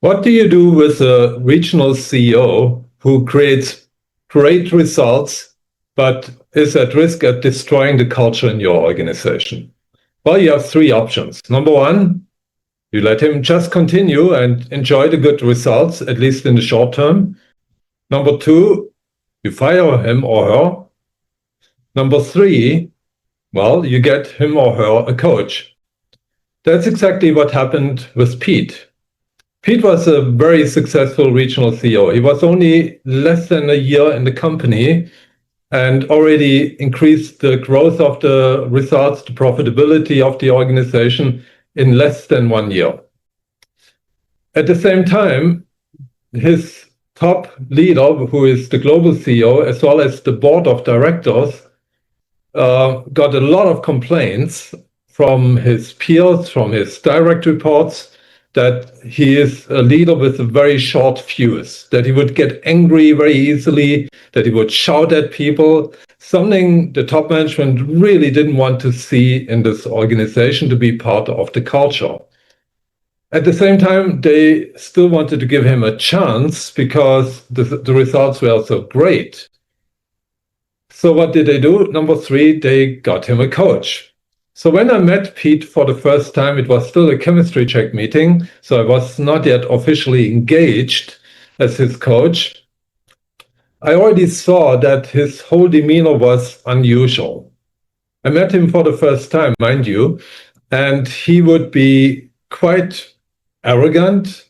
What do you do with a regional CEO who creates great results, but is at risk at destroying the culture in your organization? Well, you have three options. Number one, you let him just continue and enjoy the good results, at least in the short term. Number two, you fire him or her. Number three, well, you get him or her a coach. That's exactly what happened with Pete. Pete was a very successful regional CEO. He was only less than a year in the company and already increased the growth of the results, the profitability of the organization in less than 1 year. At the same time, his top leader, who is the global CEO, as well as the board of directors, got a lot of complaints from his peers, from his direct reports, that he is a leader with a very short fuse, that he would get angry very easily, that he would shout at people, something the top management really didn't want to see in this organization to be part of the culture. At the same time, they still wanted to give him a chance because the results were so great. So what did they do? Number three, they got him a coach. So when I met Pete for the first time, it was still a chemistry check meeting, so I was not yet officially engaged as his coach. I already saw that his whole demeanor was unusual. I met him for the first time, mind you, and he would be quite arrogant.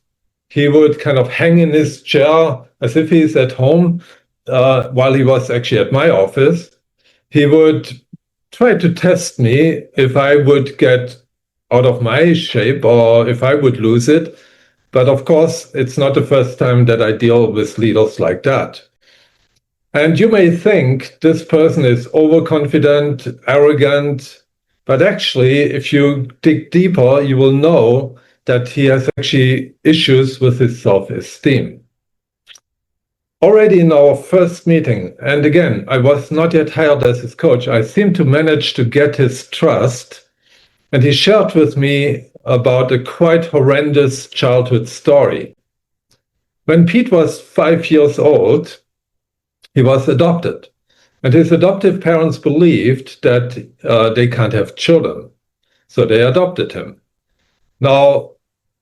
He would kind of hang in his chair as if he's at home, while he was actually at my office. He would try to test me if I would get out of my shape or if I would lose it. But of course, it's not the first time that I deal with leaders like that. And you may think this person is overconfident, arrogant, but actually, if you dig deeper, you will know that he has actually issues with his self-esteem. Already in our first meeting, and again, I was not yet hired as his coach, I seemed to manage to get his trust, and he shared with me about a quite horrendous childhood story. When Pete was 5 years old, he was adopted, and his adoptive parents believed that they can't have children, so they adopted him. Now,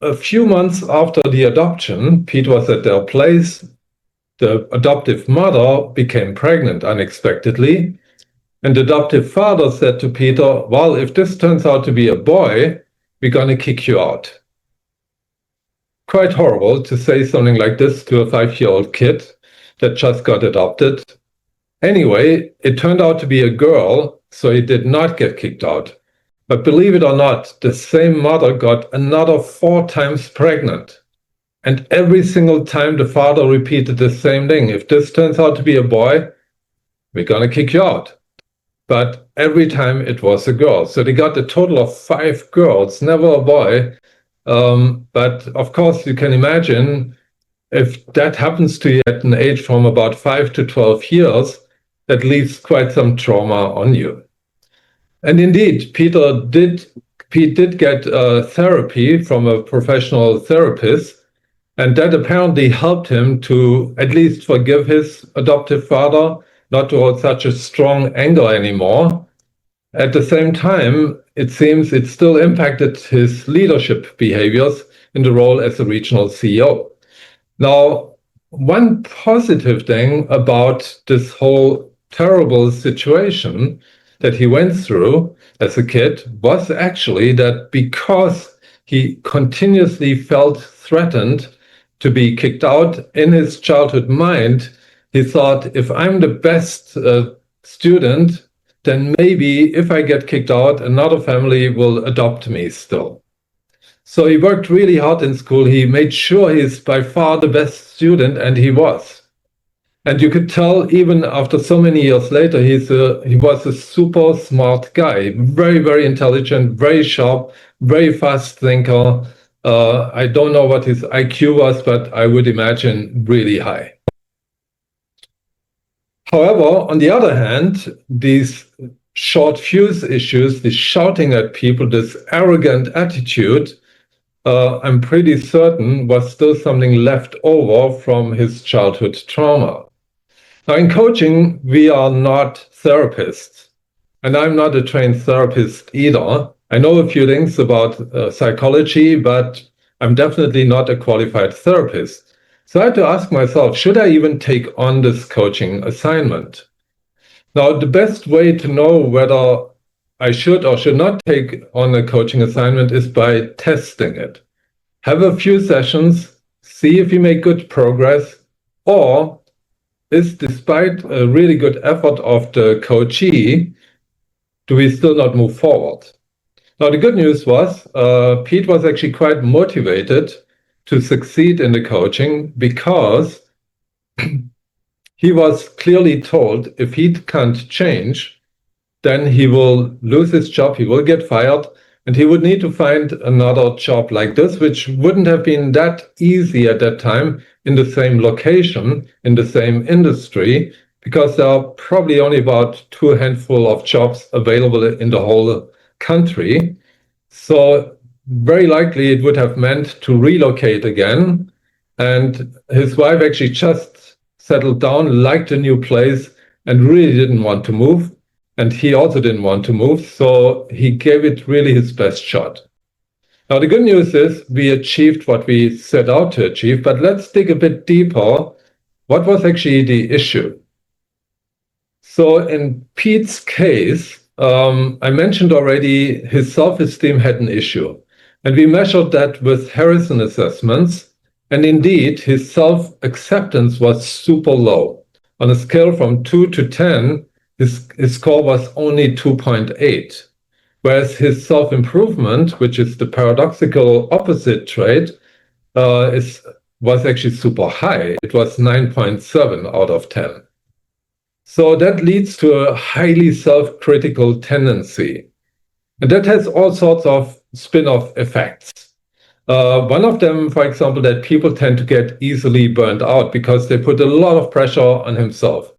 a few months after the adoption, Pete was at their place. The adoptive mother became pregnant unexpectedly, and the adoptive father said to Peter, well, if this turns out to be a boy, we're going to kick you out. Quite horrible to say something like this to a 5-year-old kid that just got adopted. Anyway, it turned out to be a girl, so he did not get kicked out. But believe it or not, the same mother got another 4 times pregnant. And every single time the father repeated the same thing. If this turns out to be a boy, we're going to kick you out. But every time it was a girl. So they got a total of 5 girls, never a boy. But of course, you can imagine if that happens to you at an age from about 5 to 12 years, that leaves quite some trauma on you. And indeed, Pete did get therapy from a professional therapist. And that apparently helped him to at least forgive his adoptive father, not to hold such a strong anger anymore. At the same time, it seems it still impacted his leadership behaviors in the role as a regional CEO. Now, one positive thing about this whole terrible situation that he went through as a kid was actually that because he continuously felt threatened to be kicked out in his childhood mind, he thought, if I'm the best student, then maybe if I get kicked out, another family will adopt me still. So he worked really hard in school. He made sure he's by far the best student, and he was. And you could tell even after so many years later, he was a super smart guy, very, very intelligent, very sharp, very fast thinker. I don't know what his IQ was, but I would imagine really high. However, on the other hand, these short fuse issues, this shouting at people, this arrogant attitude, I'm pretty certain was still something left over from his childhood trauma. Now, in coaching, we are not therapists, and I'm not a trained therapist either. I know a few things about psychology, but I'm definitely not a qualified therapist. So I had to ask myself, should I even take on this coaching assignment? Now, the best way to know whether I should or should not take on a coaching assignment is by testing it. Have a few sessions, see if you make good progress, or is, despite a really good effort of the coachee, do we still not move forward? Now, the good news was Pete was actually quite motivated to succeed in the coaching because he was clearly told if he can't change, then he will lose his job, he will get fired, and he would need to find another job like this, which wouldn't have been that easy at that time in the same location, in the same industry, because there are probably only about two handful of jobs available in the whole country. So very likely it would have meant to relocate again. And his wife actually just settled down, liked a new place, and really didn't want to move. And he also didn't want to move. So he gave it really his best shot. Now, the good news is we achieved what we set out to achieve, but let's dig a bit deeper. What was actually the issue? So in Pete's case, I mentioned already his self-esteem had an issue. And we measured that with Harrison assessments. And indeed, his self-acceptance was super low. On a scale from 2 to 10, his score was only 2.8. Whereas his self-improvement, which is the paradoxical opposite trait, was actually super high. It was 9.7 out of 10. So that leads to a highly self-critical tendency. And that has all sorts of spin-off effects. One of them, for example, that people tend to get easily burned out because they put a lot of pressure on himself.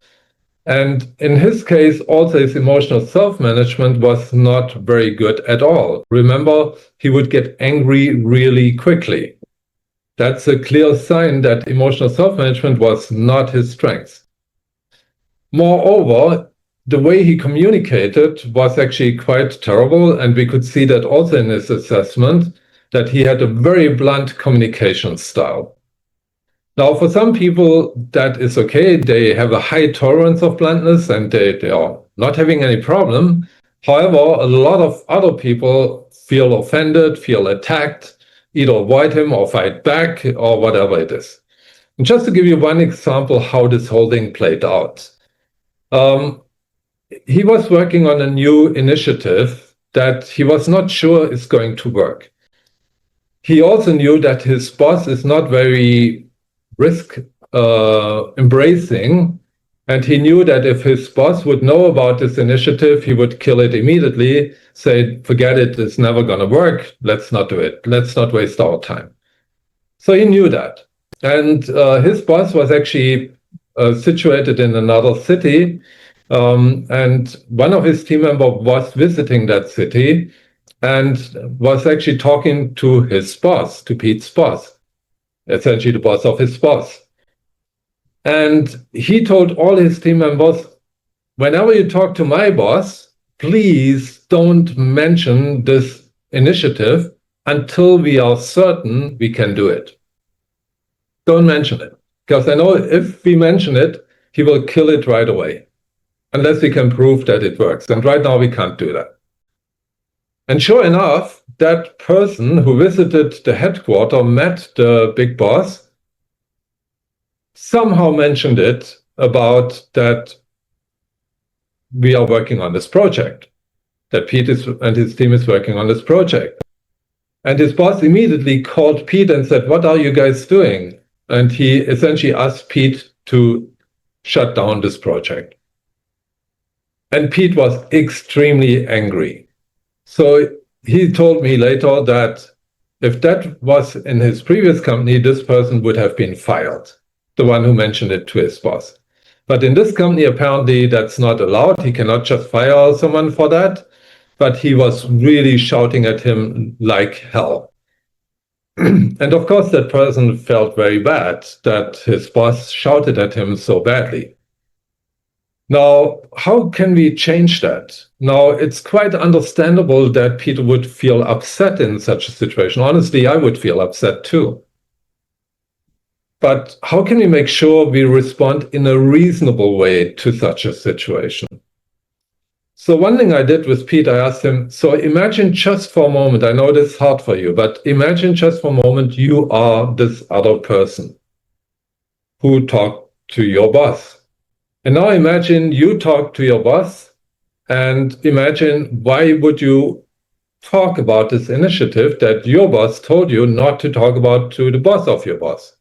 And in his case, also his emotional self-management was not very good at all. Remember, he would get angry really quickly. That's a clear sign that emotional self-management was not his strength. Moreover, the way he communicated was actually quite terrible, and we could see that also in his assessment, that he had a very blunt communication style. Now, for some people, that is okay. They have a high tolerance of bluntness and they are not having any problem. However, a lot of other people feel offended, feel attacked, either avoid him or fight back or whatever it is. And just to give you one example how this whole thing played out. He was working on a new initiative that he was not sure is going to work. He also knew that his boss is not very risk embracing, and he knew that if his boss would know about this initiative, he would kill it immediately, say, forget it, it's never going to work, let's not do it, let's not waste our time. So he knew that. And his boss was actually situated in another city, and one of his team members was visiting that city and was actually talking to his boss, to Pete's boss, essentially the boss of his boss. And he told all his team members, whenever you talk to my boss, please don't mention this initiative until we are certain we can do it. Don't mention it, because I know if we mention it, he will kill it right away, unless we can prove that it works. And right now we can't do that. And sure enough, that person who visited the headquarters, met the big boss, somehow mentioned it about that we are working on this project, that Pete and his team is working on this project. And his boss immediately called Pete and said, what are you guys doing? And he essentially asked Pete to shut down this project. And Pete was extremely angry. So he told me later that if that was in his previous company, this person would have been fired, the one who mentioned it to his boss. But in this company, apparently that's not allowed. He cannot just fire someone for that. But he was really shouting at him like hell. And of course, that person felt very bad that his boss shouted at him so badly. Now, how can we change that? Now, it's quite understandable that Peter would feel upset in such a situation. Honestly, I would feel upset too. But how can we make sure we respond in a reasonable way to such a situation? So one thing I did with Pete, I asked him, so imagine just for a moment, I know this is hard for you, but imagine just for a moment you are this other person who talked to your boss. And now imagine you talk to your boss, and imagine why would you talk about this initiative that your boss told you not to talk about to the boss of your boss.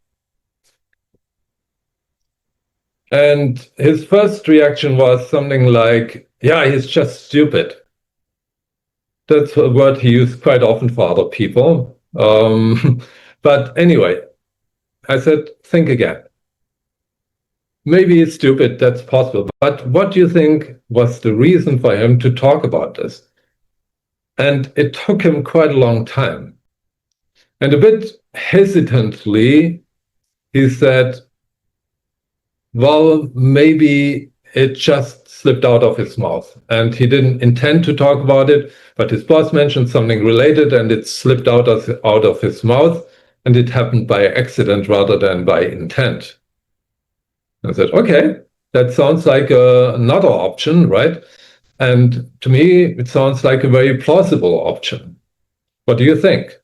And his first reaction was something like, yeah, he's just stupid. That's a word he used quite often for other people. But anyway, I said, think again. Maybe he's stupid, that's possible. But what do you think was the reason for him to talk about this? And it took him quite a long time. And a bit hesitantly, he said, well, maybe it just slipped out of his mouth. And he didn't intend to talk about it, but his boss mentioned something related and it slipped out of his mouth. And it happened by accident rather than by intent. I said, okay, that sounds like another option, right? And to me, it sounds like a very plausible option. What do you think?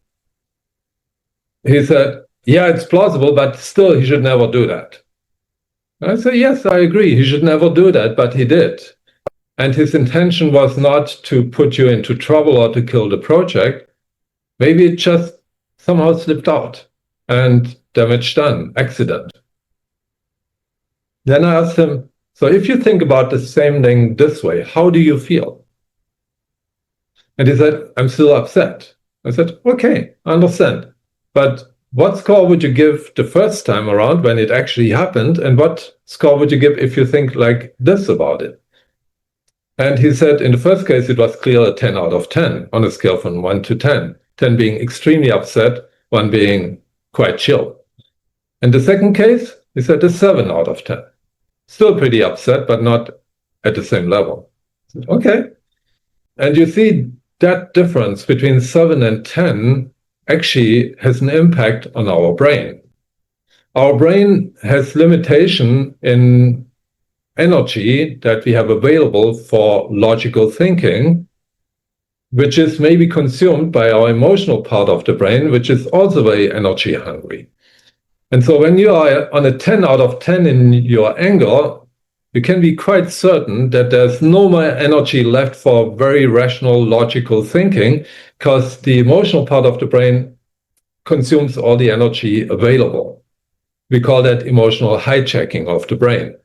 He said, yeah, it's plausible, but still, he should never do that. I said, yes, I agree. He should never do that, but he did. And his intention was not to put you into trouble or to kill the project. Maybe it just somehow slipped out and damage done, accident. Then I asked him, so if you think about the same thing this way, how do you feel? And he said, I'm still upset. I said, okay, I understand. But what score would you give the first time around when it actually happened? And what score would you give if you think like this about it? And he said, in the first case, it was clear a 10 out of 10 on a scale from 1 to 10, 10 being extremely upset, 1 being quite chill. And the second case, he said a 7 out of 10. Still pretty upset, but not at the same level. Said, okay. And you see that difference between 7 and 10 actually has an impact on our brain. Our brain has limitation in energy that we have available for logical thinking, which is maybe consumed by our emotional part of the brain, which is also very energy hungry. And so when you are on a 10 out of 10 in your anger, you can be quite certain that there's no more energy left for very rational, logical thinking, because the emotional part of the brain consumes all the energy available. We call that emotional hijacking of the brain.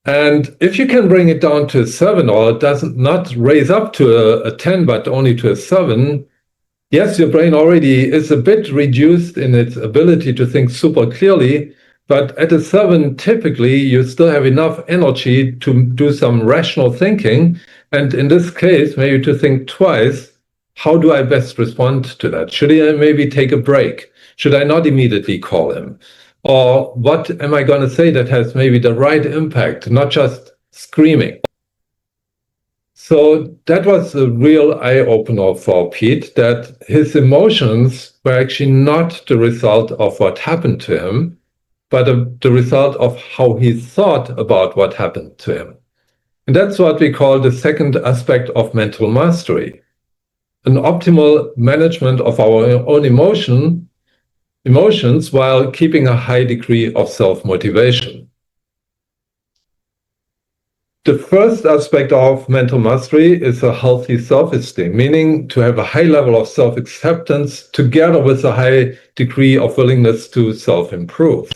And if you can bring it down to a 7, or it doesn't not raise up to a 10, but only to a 7, yes, your brain already is a bit reduced in its ability to think super clearly, but at a 7, typically, you still have enough energy to do some rational thinking. And in this case, maybe to think twice, how do I best respond to that? Should I maybe take a break? Should I not immediately call him? Or what am I going to say that has maybe the right impact, not just screaming? So that was a real eye-opener for Pete, that his emotions were actually not the result of what happened to him, but the result of how he thought about what happened to him. And that's what we call the second aspect of mental mastery, an optimal management of our own emotions while keeping a high degree of self-motivation. The first aspect of mental mastery is a healthy self-esteem, meaning to have a high level of self-acceptance together with a high degree of willingness to self-improve.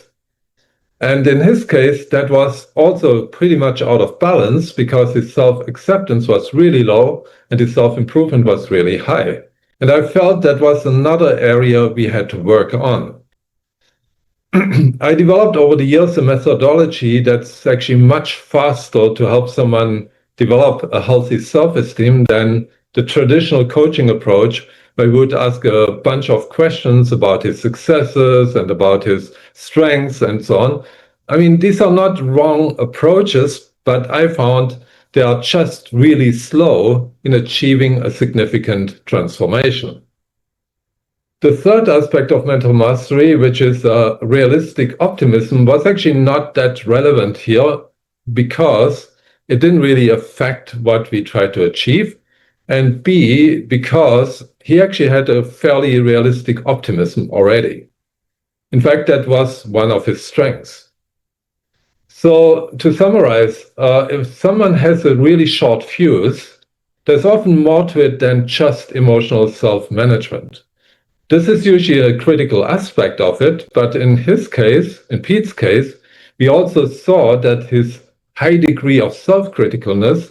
And in his case, that was also pretty much out of balance because his self-acceptance was really low and his self-improvement was really high. And I felt that was another area we had to work on. I developed over the years a methodology that's actually much faster to help someone develop a healthy self-esteem than the traditional coaching approach, where we would ask a bunch of questions about his successes and about his strengths and so on. I mean, these are not wrong approaches, but I found they are just really slow in achieving a significant transformation. The third aspect of mental mastery, which is realistic optimism, was actually not that relevant here because it didn't really affect what we tried to achieve. And B, because he actually had a fairly realistic optimism already. In fact, that was one of his strengths. So to summarize, if someone has a really short fuse, there's often more to it than just emotional self-management. This is usually a critical aspect of it, but in his case, in Pete's case, we also saw that his high degree of self-criticalness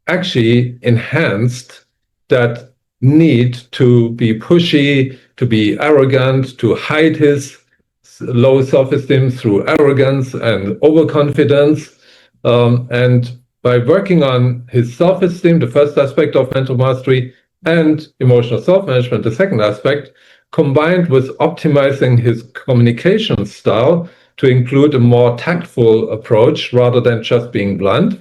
actually enhanced that need to be pushy, to be arrogant, to hide his low self-esteem through arrogance and overconfidence. And by working on his self-esteem, the first aspect of mental mastery, and emotional self-management, the second aspect, combined with optimizing his communication style to include a more tactful approach rather than just being blunt,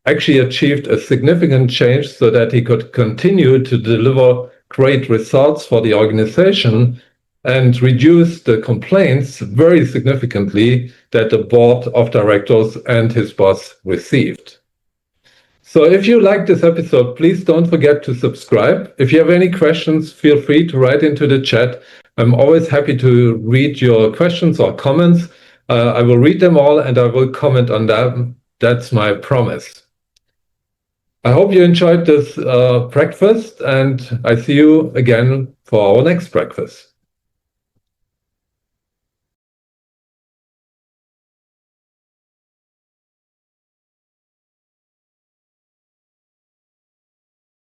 actually achieved a significant change so that he could continue to deliver great results for the organization and reduce the complaints very significantly that the board of directors and his boss received. So if you like this episode, please don't forget to subscribe. If you have any questions, feel free to write into the chat. I'm always happy to read your questions or comments. I will read them all and I will comment on them. That's my promise. I hope you enjoyed this breakfast, and I see you again for our next breakfast.